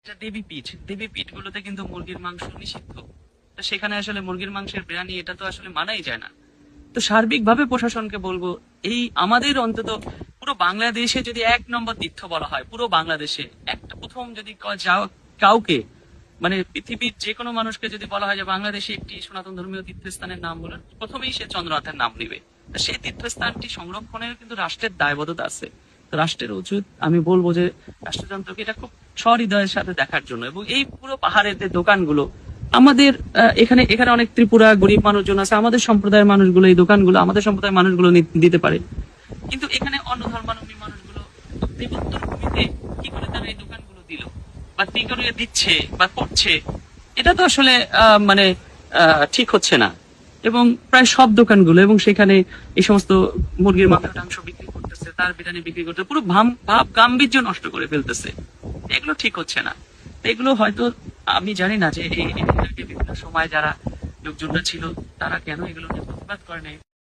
দেবী পীঠ গুলোতে কিন্তু মুরগির মাংস নিষিদ্ধ। তো সেখানে আসলে মুরগির মাংসের বিরিয়ানি এটা তো আসলে মানাই যায় না। তো সার্বিকভাবে প্রশাসনকে বলবো, এই আমাদের অন্তত পুরো বাংলাদেশে যদি 1 নম্বর তীর্থ বলা হয়, পুরো বাংলাদেশে একটা প্রথম যদি কাউকে মানে পৃথিবীর যে কোনো মানুষকে যদি বলা হয় যে বাংলাদেশে একটি সনাতন ধর্মীয় তীর্থস্থানের নাম বলেন, প্রথমেই সে চন্দ্রনাথের নাম নিবে। তো সেই তীর্থস্থানটি সংরক্ষণের কিন্তু রাষ্ট্রের দায়বদ্ধতা আছে। তো রাষ্ট্রের উচিত, আমি বলবো যে রাষ্ট্রযন্ত্রকে এটা খুব সহৃদয়ের সাথে দেখার জন্য, এবং এই পুরো পাহাড়ের যে দোকানগুলো আমাদের এখানে এখানে অনেক ত্রিপুরা গরিব মানুষজন আছে, আমাদের সম্প্রদায়ের মানুষগুলো এই দোকানগুলো আমাদের সম্প্রদায়ের মানুষগুলো দিতে পারে, কিন্তু এখানে অন্য ধর্মাবলম্বী মানুষগুলো বিবর্তন ভূমিতে কি করে তারা এই দোকানগুলো দিল বা কি করে দিচ্ছে বা করছে, এটা তো আসলে মানে ঠিক হচ্ছে না। এবং প্রায় সব দোকানগুলো, এবং সেখানে এই সমস্ত মুরগির মাংস বিক্রি করতেছে, তার বিরিয়ানি বিক্রি করতেছে, পুরো ভাব গাম্ভীর্য নষ্ট করে ফেলতেছে। এগুলো ঠিক হচ্ছে না। তো এগুলো হয়তো আমি জানি না যে এই বিভিন্ন সময় যারা লোকজনরা ছিল তারা কেন এগুলো নিয়ে প্রতিবাদ করে নাই।